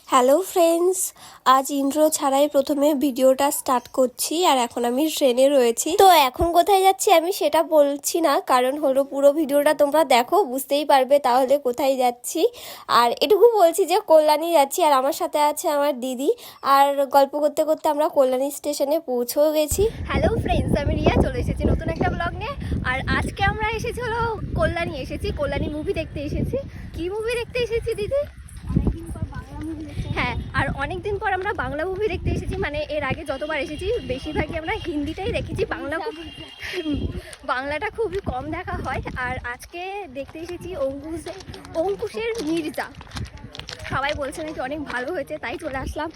Hello friends, আজ intro ছাড়াই প্রথমে ভিডিওটা স্টার্ট করছি। আর এখন আমি ট্রেনে রয়েছি। তো এখন কোথায় যাচ্ছি আমি সেটা বলছি না, কারণ হলো পুরো ভিডিওটা তোমরা দেখো, বুঝতেই পারবে তাহলে কোথায় যাচ্ছি। আর এটুকু বলছি যে কল্যাণী যাচ্ছি, আর আমার সাথে আছে আমার দিদি। আর গল্প করতে করতে আমরা কল্যাণী স্টেশনে পৌঁছেও গেছি। হ্যালো ফ্রেন্ডস, আমি রিয়া চলে এসেছি নতুন একটা ব্লগ নিয়ে। আর আজকে আমরা এসেছি হলো কল্যাণী, কল্যাণী মুভি দেখতে এসেছি। কি মুভি দেখতে এসেছি দিদি? হ্যাঁ, আর অনেকদিন পর আমরা বাংলা মুভি দেখতে এসেছি। মানে এর আগে যতবার এসেছি বেশিরভাগই আমরা হিন্দিটাই দেখেছি, বাংলাটা খুবই কম দেখা হয়। আর আজকে দেখতে এসেছি অঙ্কুশের মির্জা। সবাই বলছে নাকি অনেক ভালো হয়েছে, তাই চলে আসলাম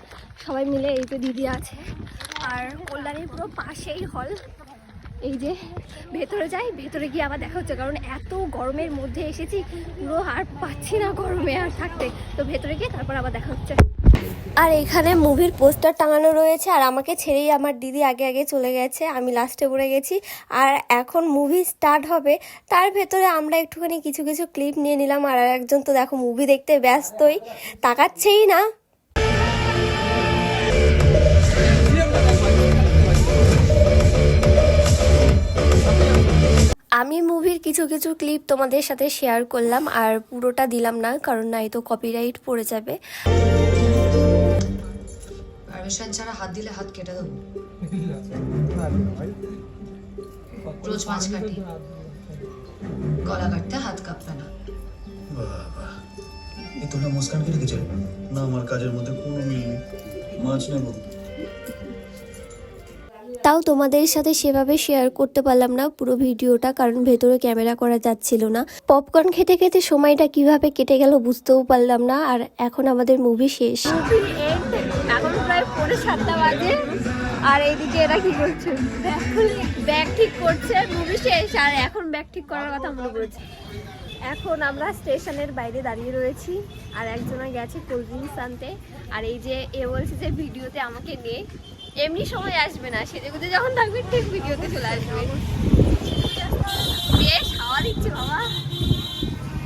সবাই মিলে। এই যে দিদি আছে, আর কল্যাণীর পুরো পাশেই হল। এই যে ভেতরে যাই, ভেতরে গিয়ে আবার দেখা হচ্ছে, কারণ এত গরমের মধ্যে এসেছি, পুরো আর পাচ্ছি না গরমে আর থাকতে। তো ভেতরে গিয়ে তারপর আবার দেখা হচ্ছে। আর এখানে মুভির পোস্টার টাঙানো রয়েছে, আর আমাকে ছেড়েই আমার দিদি আগে আগে চলে গেছে, আমি লাস্টে পড়ে গেছি। আর এখন মুভি স্টার্ট হবে, তার ভেতরে আমরা একটুখানি কিছু কিছু ক্লিপ নিয়ে নিলাম। আর একজন তো দেখো মুভি দেখতে ব্যস্তই, তাকাচ্ছেই না। আমি মুভির কিছু কিছু ক্লিপ তোমাদের সাথে শেয়ার করলাম, আর পুরোটা দিলাম না, কারণ নাই তো কপিরাইট পড়ে যাবে। পারমিশন ছাড়া হাত দিলে হাত কেটে দেবো। রোজ মাছ কাটি, গলা কাটতে হাত কাঁপবে না। বাবা, এই তোমরা মুস্কান কে রেখেছো? না, আমার কাজের মধ্যে কোনো মিল নেই। মাছ নেবো। তাও তোমাদের সাথে সেভাবে শেয়ার করতে পারলাম না পুরো ভিডিওটা, কারণ ভেতরে ক্যামেরা করা যাচ্ছিল না। পপকর্ন খেতে খেতে সময়টা কিভাবে কেটে গেল বুঝতেও পারলাম না। আর এখন আমাদের মুভি শেষ, এখন প্রায় 7:30 বাজে। আর এইদিকে এরা কি করছে? ব্যাগ ঠিক করছে। মুভি শেষ, আর এখন ব্যাগ ঠিক করার কথা মনে পড়েছে। এখন আমরা স্টেশনের বাইরে দাঁড়িয়ে রয়েছি, আর একজনা গেছে কোল্ড ড্রিঙ্কস আনতে। আর এই যে এ বলছে যে ভিডিওতে আমাকে নিয়ে এমনি সময় আসবে না, সেজেগুজে যখন থাকবে ঠিক ভিডিওতে চলে আসবে। বেশ হাওয়া দিচ্ছে বাবা।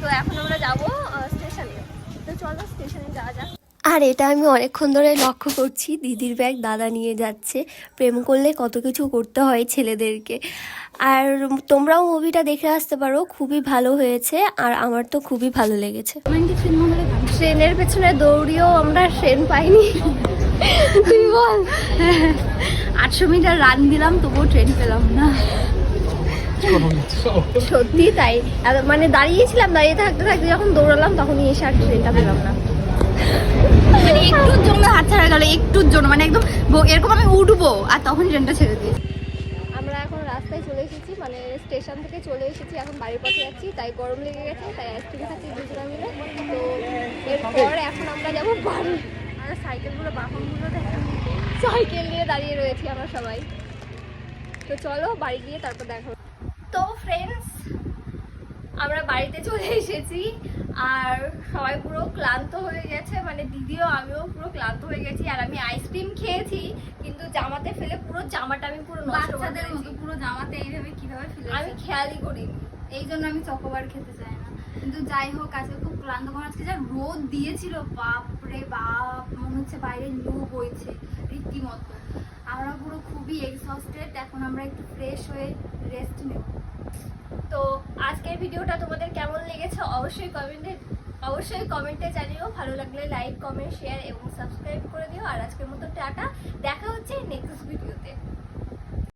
তো এখন আমরা যাবো স্টেশনে। তো চলো স্টেশনে যাওয়া যাক। আর এটা আমি অনেকক্ষণ ধরে লক্ষ্য করছি, দিদির ব্যাগ দাদা নিয়ে যাচ্ছে। প্রেম করলে কত কিছু করতে হয় ছেলেদেরকে। আর তোমরাও মুভিটা দেখে আসতে পারো, খুবই ভালো হয়েছে, আর আমার তো খুবই ভালো লেগেছে। ট্রেনের পেছনে দৌড়িয়েও আমরা ট্রেন পাইনি। তুই বল। 800 মিটার রান দিলাম, তবুও ট্রেন পেলাম না। সত্যি তাই, মানে দাঁড়িয়েছিলাম, দাঁড়িয়ে থাকতে থাকতে যখন দৌড়ালাম তখনই এসে আর ট্রেনটা পেলাম না। মানে একটুর জন্য হাত ছাড়া গেল, একটুর জন্য, মানে একদম এরকম আমি উঠবো আর তখন ট্রেনটা ছেড়ে দিই। আমরা এখন রাস্তায় চলে এসেছি, মানে স্টেশন থেকে চলে এসেছি, এখন বাড়ির পথে যাচ্ছি। তাই গরম লেগে গেছে, তাই আইসক্রিম খাচ্ছি দুজনে মিলে। তো এরপর এখন আমরা যাবো বাড়ি। আর সাইকেলগুলো বাহনগুলো দেখা, সাইকেল নিয়ে দাঁড়িয়ে রয়েছি আমরা সবাই। তো চলো বাড়ি গিয়ে তারপর দেখা। তো ফ্রেন্ডস, আমরা বাড়িতে চলে এসেছি, আর সবাই পুরো ক্লান্ত হয়ে গেছে, মানে দিদিও আমিও পুরো ক্লান্ত হয়ে গেছি। আর আমি আইসক্রিম খেয়েছি, কিন্তু জামাতে ফেলে পুরো জামাটা আমি পুরো নষ্ট করে বাচ্চাদের দিয়েছি। মতো পুরো জামাতে এইভাবে কিভাবে ফেলে, আমি খেয়ালই করিনি। এই জন্য আমি চকোবার খেতে চাই না। কিন্তু যাই হোক, আজকে খুব ক্লান্ত, কারণ আজকে যা রোদ দিয়েছিল, বাপরে বাপ, মনে হচ্ছে বাইরে লু বইছে রীতিমতো। আমরা পুরো খুবই এক্সহস্টেড। এখন আমরা একটু ফ্রেশ হয়ে রেস্ট নেব। তো আজকের ভিডিওটা তোমাদের কেমন লেগেছে অবশ্যই কমেন্টে জানিও। ভালো লাগলে লাইক, কমেন্ট, শেয়ার এবং সাবস্ক্রাইব করে দিও। আর আজকের মতো টাটা।